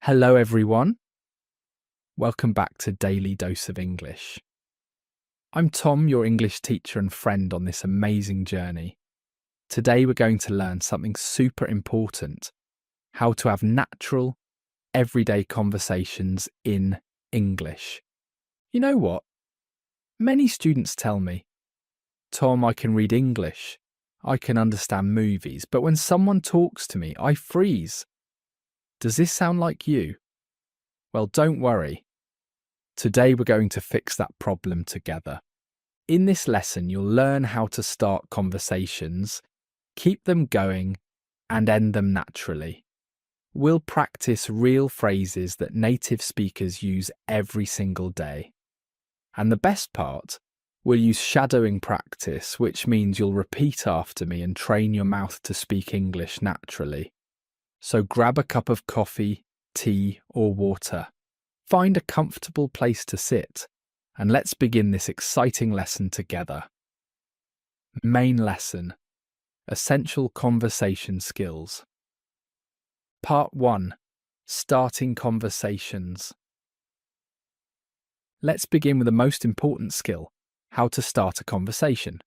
Hello, everyone. Welcome back to Daily Dose of English. I'm Tom, your English teacher and friend on this amazing journey. Today, we're going to learn something super important: how to have natural, everyday conversations in English. You know what? Many students tell me, Tom, I can read English, I can understand movies, but when someone talks to me, I freeze. Does this sound like you? Well, don't worry. Today we're going to fix that problem together. In this lesson, you'll learn how to start conversations, keep them going, and end them naturally. We'll practice real phrases that native speakers use every single day. And the best part, we'll use shadowing practice, which means you'll repeat after me and train your mouth to speak English naturally. So grab a cup of coffee, tea, or water. Find a comfortable place to sit, and let's begin this exciting lesson together. Main lesson: Essential Conversation Skills. Part 1. Starting Conversations. Let's begin with the most important skill: how to start a conversation.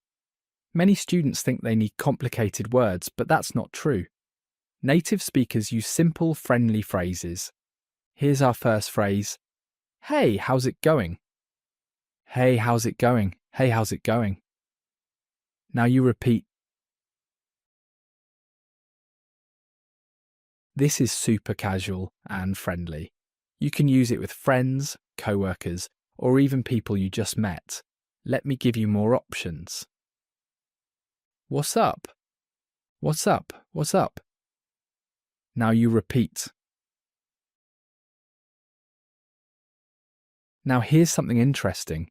Many students think they need complicated words, but that's not true. Native speakers use simple, friendly phrases. Here's our first phrase. Hey, how's it going? Hey, how's it going? Hey, how's it going? Now you repeat. This is super casual and friendly. You can use it with friends, co-workers, or even people you just met. Let me give you more options. What's up? What's up? What's up? Now you repeat. Now here's something interesting.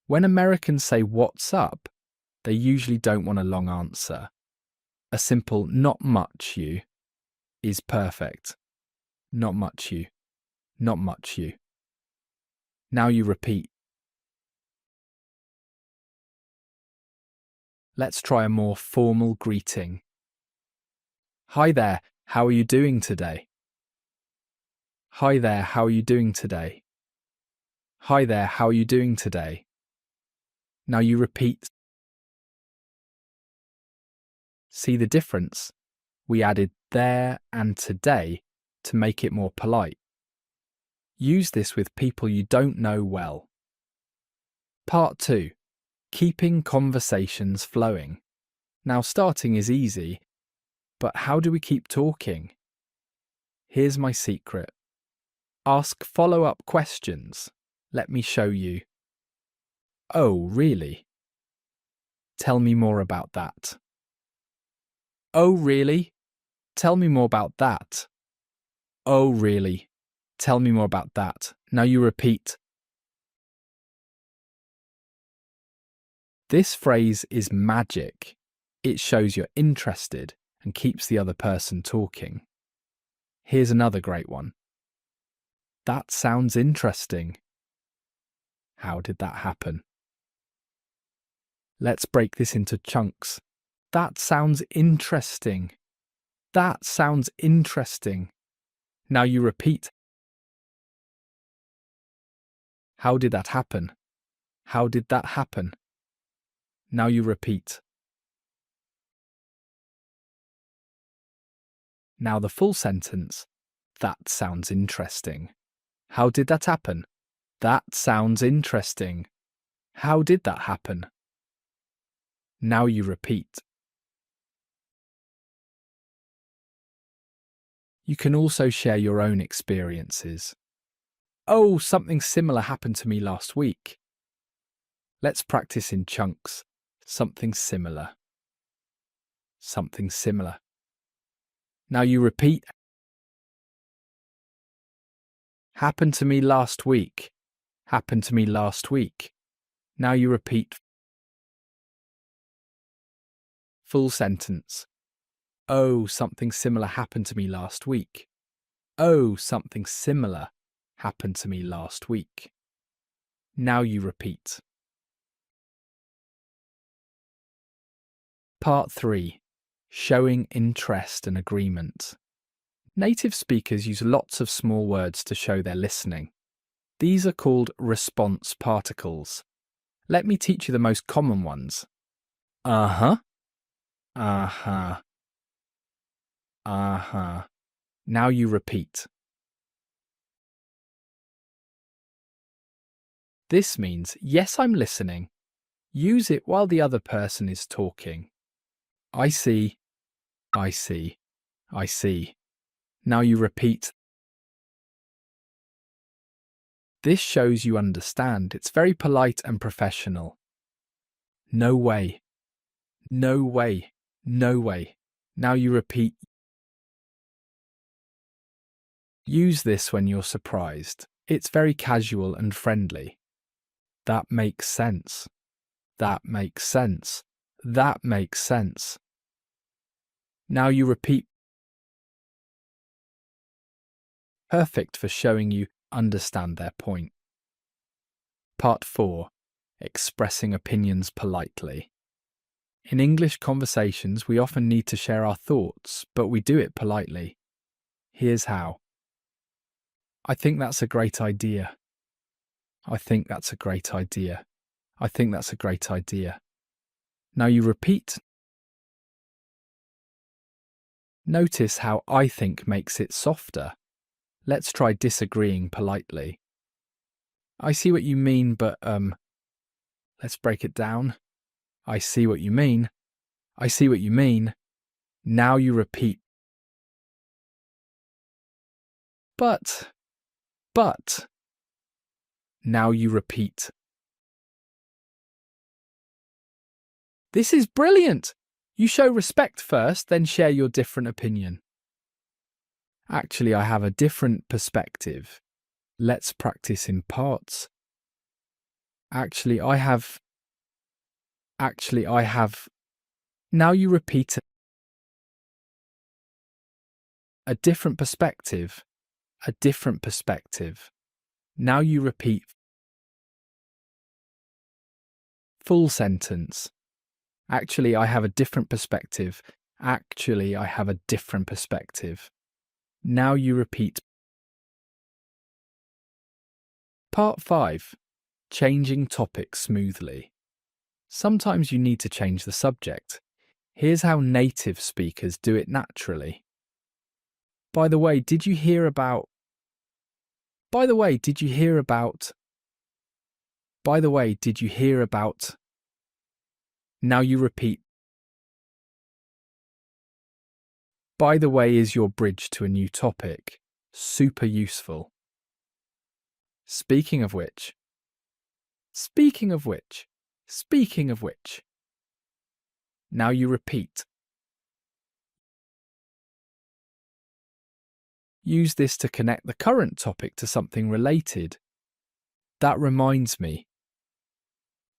When Americans say what's up, they usually don't want a long answer. A simple not much you is perfect. Not much you. Not much you. Now you repeat. Let's try a more formal greeting. Hi there, how are you doing today? Hi there, how are you doing today? Hi there, how are you doing today? Now you repeat. See the difference? We added there and today to make it more polite. Use this with people you don't know well. Part 2. Keeping conversations flowing. Now starting is easy, but how do we keep talking? Here's my secret. Ask follow-up questions. Let me show you. Oh, really? Tell me more about that. Oh, really? Tell me more about that. Oh, really? Tell me more about that. Now you repeat. This phrase is magic. It shows you're interested and keeps the other person talking. Here's another great one. That sounds interesting. How did that happen? Let's break this into chunks. That sounds interesting. That sounds interesting. Now you repeat. How did that happen? How did that happen? Now you repeat. Now the full sentence. That sounds interesting. How did that happen? That sounds interesting. How did that happen? Now you repeat. You can also share your own experiences. Oh, something similar happened to me last week. Let's practice in chunks. Something similar. Something similar. Now you repeat. Happened to me last week. Happened to me last week. Now you repeat. Full sentence. Oh, something similar happened to me last week. Oh, something similar happened to me last week. Now you repeat. Part 3. Showing interest and agreement. Native speakers use lots of small words to show they're listening. These are called response particles. Let me teach you the most common ones. Uh-huh, uh-huh, uh-huh. Now you repeat. This means, yes, I'm listening. Use it while the other person is talking. I see, I see, I see. Now you repeat. This shows you understand. It's very polite and professional. No way, no way, no way. Now you repeat. Use this when you're surprised. It's very casual and friendly. That makes sense. That makes sense. That makes sense. Now you repeat. Perfect for showing you understand their point. Part 4. Expressing opinions politely. In English conversations, we often need to share our thoughts, but we do it politely. Here's how. I think that's a great idea. I think that's a great idea. I think that's a great idea. Now you repeat. Notice how I think makes it softer. Let's try disagreeing politely. I see what you mean, but, let's break it down. I see what you mean. I see what you mean. Now you repeat. But. Now you repeat. This is brilliant! You show respect first, then share your different opinion. Actually, I have a different perspective. Let's practice in parts. Actually, I have. Now you repeat. A different perspective. A different perspective. Now you repeat. Full sentence. Actually, I have a different perspective. Actually, I have a different perspective. Now you repeat. Part 5. Changing topic smoothly. Sometimes you need to change the subject. Here's how native speakers do it naturally. By the way, did you hear about... By the way, did you hear about... By the way, did you hear about... Now you repeat. By the way is your bridge to a new topic. Super useful. Speaking of which. Speaking of which. Speaking of which. Now you repeat. Use this to connect the current topic to something related. That reminds me.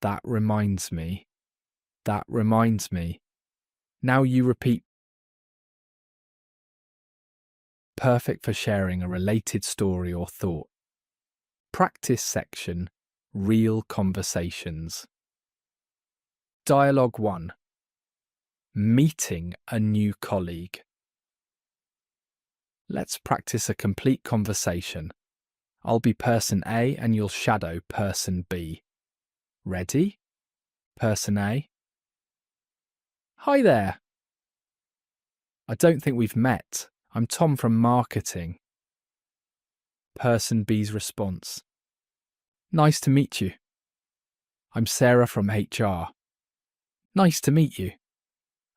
That reminds me. That reminds me. Now you repeat. Perfect for sharing a related story or thought. Practice section. Real conversations. Dialogue 1. Meeting a new colleague. Let's practice a complete conversation. I'll be person A and you'll shadow person B. Ready? Person A. Hi there. I don't think we've met. I'm Tom from marketing. Person B's response. Nice to meet you. I'm Sarah from HR. Nice to meet you.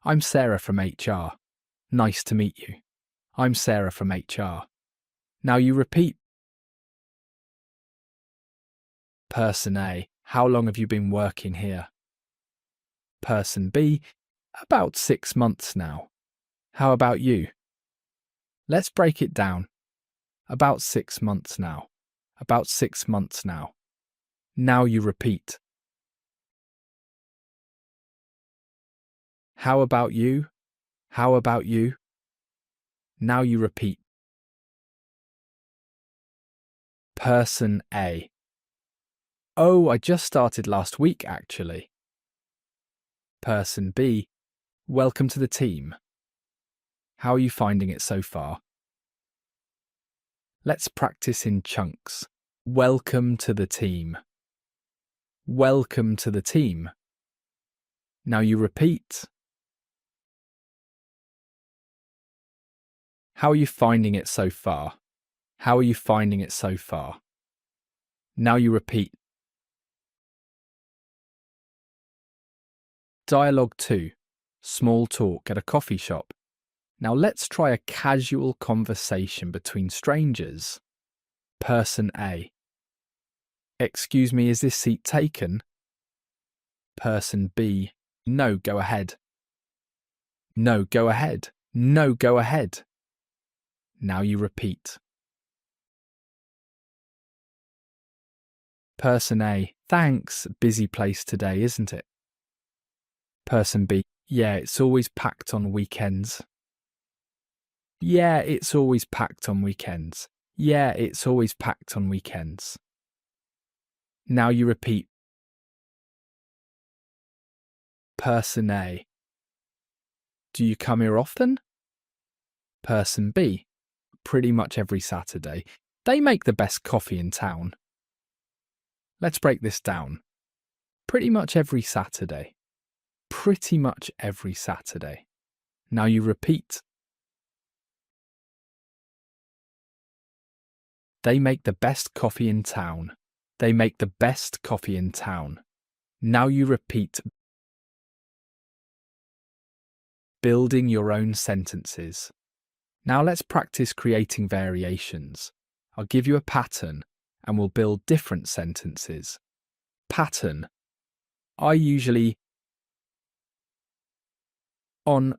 I'm Sarah from HR. Nice to meet you. I'm Sarah from HR. Now you repeat. Person A. How long have you been working here? Person B. About 6 months now. How about you? Let's break it down. About 6 months now. About 6 months now. Now you repeat. How about you? How about you? Now you repeat. Person A. Oh, I just started last week, actually. Person B. Welcome to the team. How are you finding it so far? Let's practice in chunks. Welcome to the team. Welcome to the team. Now you repeat. How are you finding it so far? How are you finding it so far? Now you repeat. Dialogue 2. Small talk at a coffee shop. Now let's try a casual conversation between strangers. Person A. Excuse me, is this seat taken? Person B. No, go ahead. No, go ahead. No, go ahead. Now you repeat. Person A. Thanks, busy place today, isn't it? Person B. Yeah, it's always packed on weekends. Yeah, it's always packed on weekends. Yeah, it's always packed on weekends. Now you repeat. Person A. Do you come here often? Person B. Pretty much every Saturday. They make the best coffee in town. Let's break this down. Pretty much every Saturday. Pretty much every Saturday. Now you repeat. They make the best coffee in town. They make the best coffee in town. Now you repeat. Building your own sentences. Now let's practice creating variations. I'll give you a pattern and we'll build different sentences. Pattern. I usually on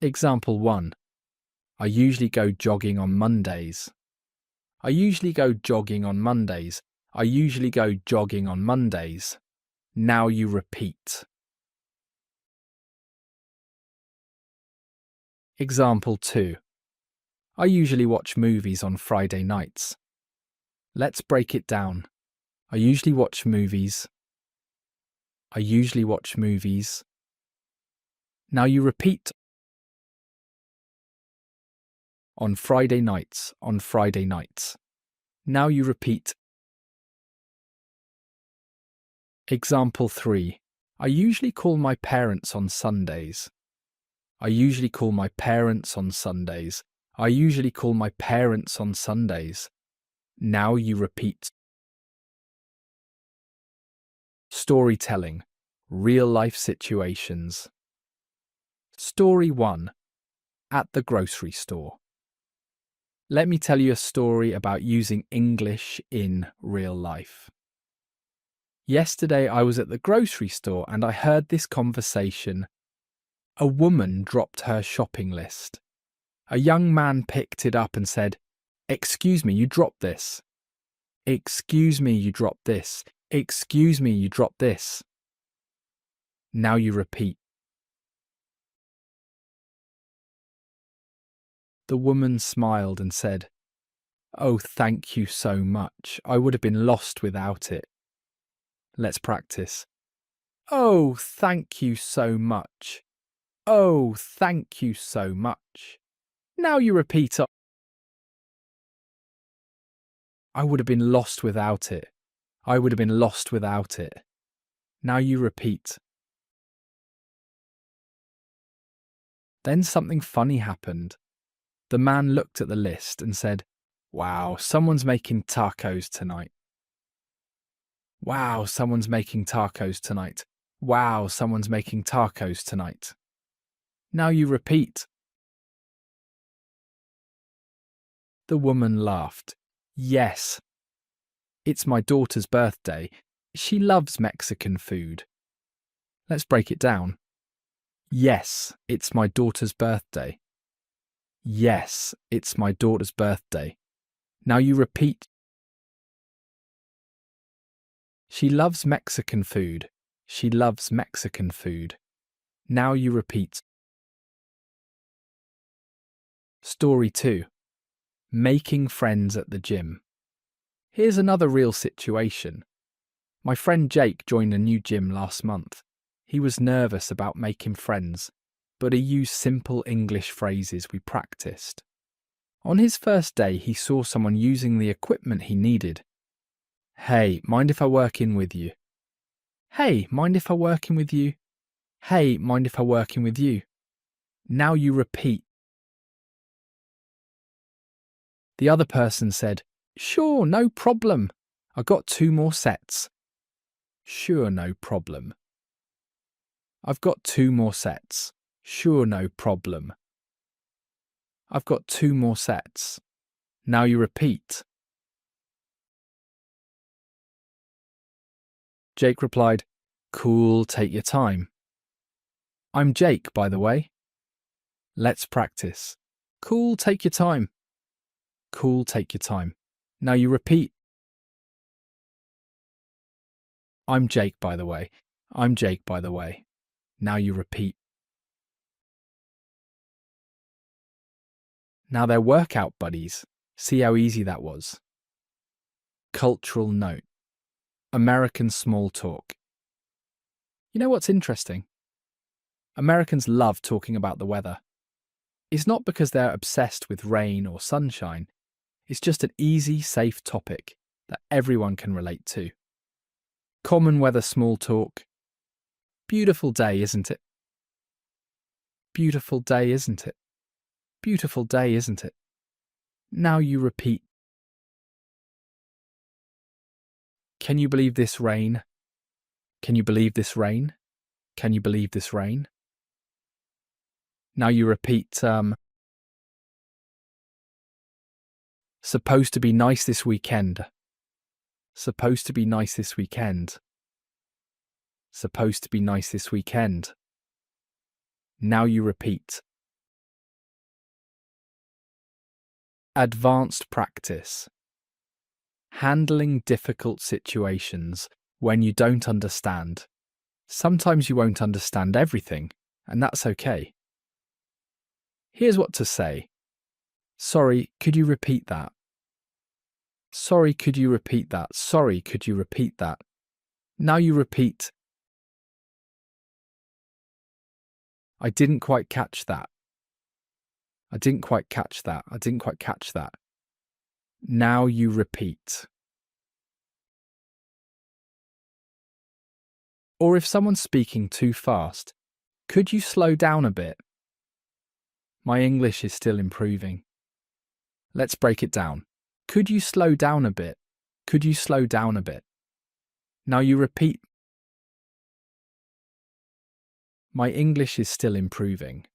Example 1. I usually go jogging on Mondays. I usually go jogging on Mondays. I usually go jogging on Mondays. Now you repeat. Example 2. I usually watch movies on Friday nights. Let's break it down. I usually watch movies. I usually watch movies. Now you repeat. On Friday nights, on Friday nights. Now you repeat. Example 3. I usually call my parents on Sundays. I usually call my parents on Sundays. I usually call my parents on Sundays. Now you repeat. Storytelling. Real-life situations. Story 1. At the grocery store. Let me tell you a story about using English in real life. Yesterday I was at the grocery store and I heard this conversation. A woman dropped her shopping list. A young man picked it up and said, "Excuse me, you dropped this. Excuse me, you dropped this. Excuse me, you dropped this." Now you repeat. The woman smiled and said, "Oh, thank you so much. I would have been lost without it." Let's practice. Oh, thank you so much. Oh, thank you so much. Now you repeat. I would have been lost without it. I would have been lost without it. Now you repeat. Then something funny happened. The man looked at the list and said, "Wow, someone's making tacos tonight. Wow, someone's making tacos tonight. Wow, someone's making tacos tonight." Now you repeat. The woman laughed. "Yes. It's my daughter's birthday. She loves Mexican food." Let's break it down. Yes, it's my daughter's birthday. Yes, it's my daughter's birthday. Now you repeat. She loves Mexican food. She loves Mexican food. Now you repeat. Story 2. Making friends at the gym. Here's another real situation. My friend Jake joined a new gym last month. He was nervous about making friends, but he used simple English phrases we practiced. On his first day, he saw someone using the equipment he needed. Hey, mind if I work in with you? Hey, mind if I work in with you? Hey, mind if I work in with you? Now you repeat. The other person said, Sure, no problem. I got 2 more sets. Sure, no problem. I've got 2 more sets. Sure, no problem. I've got 2 more sets. Now you repeat. Jake replied, Cool, take your time. I'm Jake, by the way. Let's practice. Cool, take your time. Cool, take your time. Now you repeat. I'm Jake, by the way. I'm Jake, by the way. Now you repeat. Now they're workout buddies. See how easy that was. Cultural note. American small talk. You know what's interesting? Americans love talking about the weather. It's not because they're obsessed with rain or sunshine. It's just an easy, safe topic that everyone can relate to. Common weather small talk. Beautiful day, isn't it? Beautiful day, isn't it? Beautiful day, isn't it? Now you repeat. Can you believe this rain? Can you believe this rain? Can you believe this rain? Now you repeat, supposed to be nice this weekend. Supposed to be nice this weekend. Supposed to be nice this weekend. Now you repeat. Advanced practice. Handling difficult situations when you don't understand. Sometimes you won't understand everything, and that's okay. Here's what to say. Sorry, could you repeat that? Sorry, could you repeat that? Sorry, could you repeat that? Now you repeat. I didn't quite catch that. I didn't quite catch that. I didn't quite catch that. Now you repeat. Or if someone's speaking too fast, could you slow down a bit? My English is still improving. Let's break it down. Could you slow down a bit? Could you slow down a bit? Now you repeat. My English is still improving.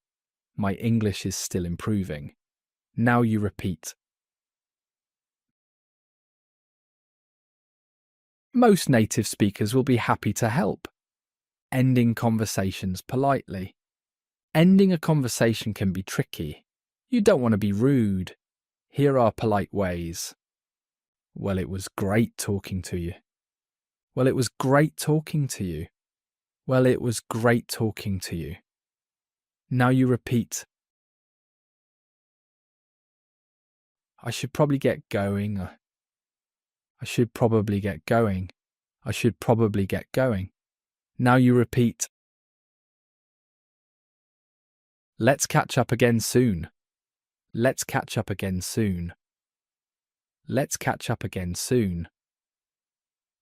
My English is still improving. Now you repeat. Most native speakers will be happy to help. Ending conversations politely. Ending a conversation can be tricky. You don't want to be rude. Here are polite ways. Well, it was great talking to you. Well, it was great talking to you. Well, it was great talking to you. Now you repeat. I should probably get going. I should probably get going. I should probably get going. Now you repeat. Let's catch up again soon. Let's catch up again soon. Let's catch up again soon.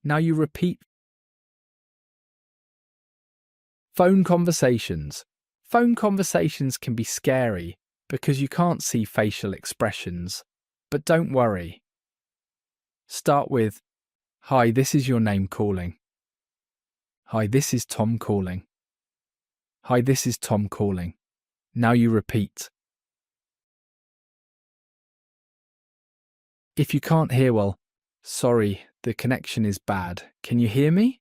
Now you repeat. Phone conversations. Phone conversations can be scary because you can't see facial expressions, but don't worry. Start with, Hi, this is your name calling. Hi, this is Tom calling. Hi, this is Tom calling. Now you repeat. If you can't hear well, sorry, the connection is bad. Can you hear me?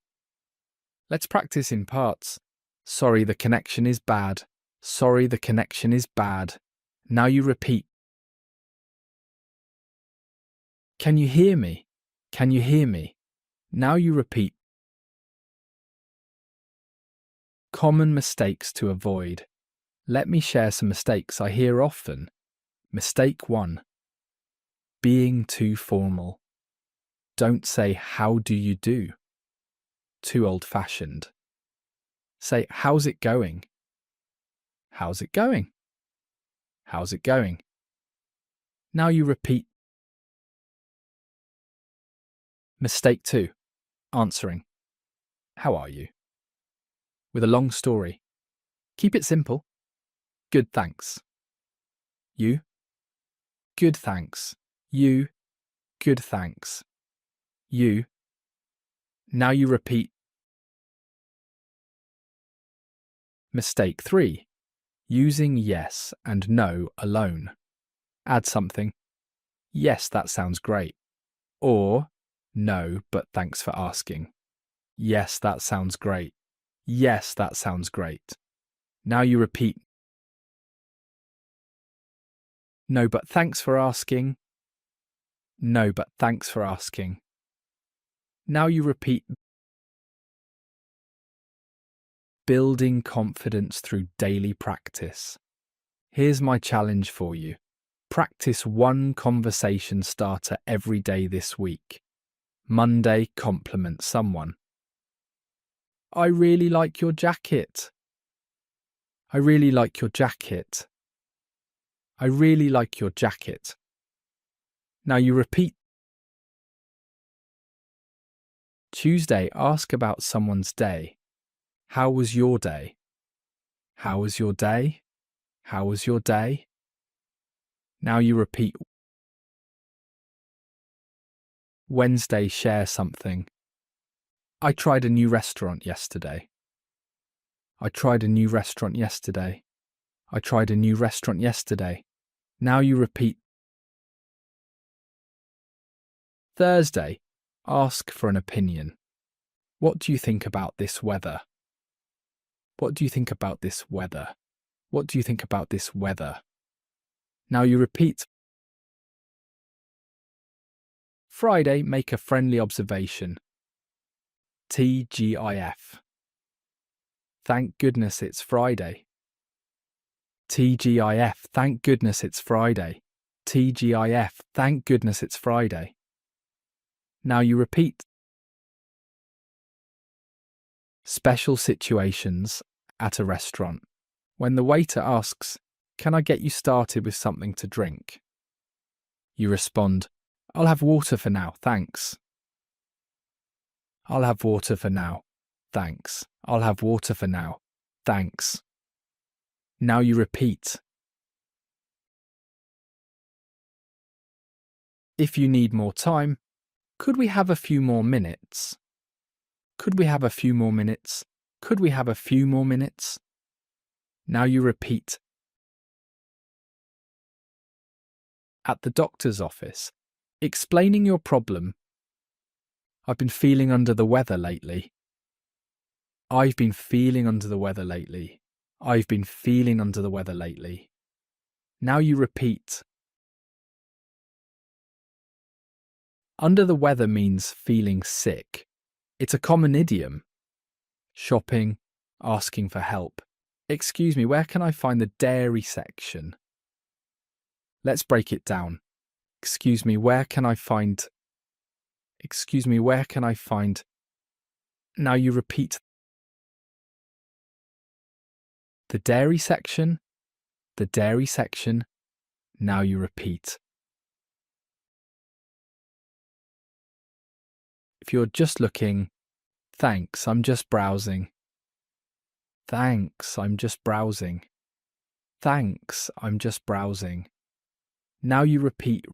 Let's practice in parts. Sorry, the connection is bad. Sorry, the connection is bad. Now you repeat. Can you hear me? Can you hear me? Now you repeat. Common mistakes to avoid. Let me share some mistakes I hear often. Mistake 1. Being too formal. Don't say, how do you do? Too old-fashioned. Say, how's it going? How's it going? How's it going? Now you repeat. Mistake 2. Answering. How are you? With a long story. Keep it simple. Good, thanks. You? Good, thanks. You? Good, thanks. You? Now you repeat. Mistake 3. Using yes and no alone. Add something. Yes, that sounds great. Or, no, but thanks for asking. Yes, that sounds great. Yes, that sounds great. Now you repeat. No, but thanks for asking. No, but thanks for asking. Now you repeat. Building confidence through daily practice. Here's my challenge for you. Practice one conversation starter every day this week. Monday, compliment someone. I really like your jacket. I really like your jacket. I really like your jacket. Now you repeat. Tuesday, ask about someone's day. How was your day? How was your day? How was your day? Now you repeat. Wednesday, share something. I tried a new restaurant yesterday. I tried a new restaurant yesterday. I tried a new restaurant yesterday. Now you repeat. Thursday, ask for an opinion. What do you think about this weather? What do you think about this weather? What do you think about this weather? Now you repeat. Friday, make a friendly observation. TGIF. Thank goodness it's Friday. TGIF. Thank goodness it's Friday. TGIF. Thank goodness it's Friday. Now you repeat. Special situations at a restaurant. When the waiter asks, "Can I get you started with something to drink?" You respond, "I'll have water for now, thanks." I'll have water for now, thanks. I'll have water for now, thanks. Now you repeat. If you need more time, could we have a few more minutes? Could we have a few more minutes? Could we have a few more minutes? Now you repeat. At the doctor's office, explaining your problem. I've been feeling under the weather lately. I've been feeling under the weather lately. I've been feeling under the weather lately. Now you repeat. Under the weather means feeling sick. It's a common idiom. Shopping, asking for help. Excuse me, where can I find the dairy section? Let's break it down. Excuse me, where can I find... Excuse me, where can I find... Now you repeat. The dairy section. The dairy section. Now you repeat. If you're just looking, thanks, I'm just browsing. Thanks, I'm just browsing. Thanks, I'm just browsing. Now you repeat.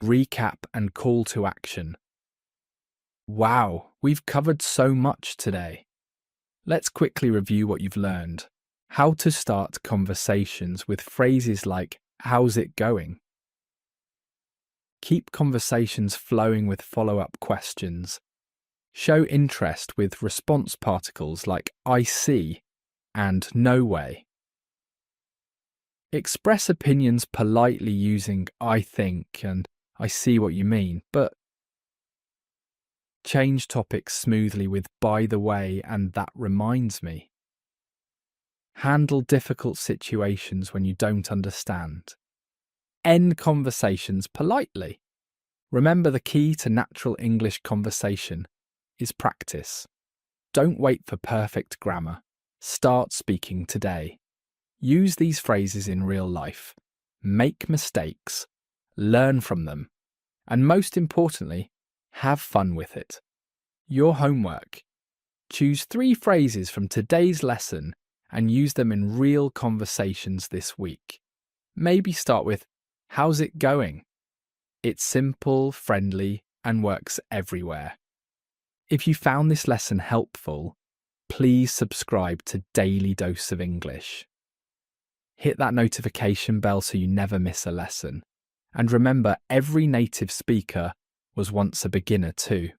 Recap and call to action. Wow, we've covered so much today. Let's quickly review what you've learned. How to start conversations with phrases like, how's it going? Keep conversations flowing with follow-up questions. Show interest with response particles like I see and no way. Express opinions politely using I think and I see what you mean, but change topics smoothly with by the way and that reminds me. Handle difficult situations when you don't understand. End conversations politely. Remember, the key to natural English conversation is practice. Don't wait for perfect grammar. Start speaking today. Use these phrases in real life. Make mistakes. Learn from them. And most importantly, have fun with it. Your homework. Choose 3 phrases from today's lesson and use them in real conversations this week. Maybe start with, "How's it going?" It's simple, friendly, and works everywhere. If you found this lesson helpful, please subscribe to Daily Dose of English. Hit that notification bell so you never miss a lesson. And remember, every native speaker was once a beginner too.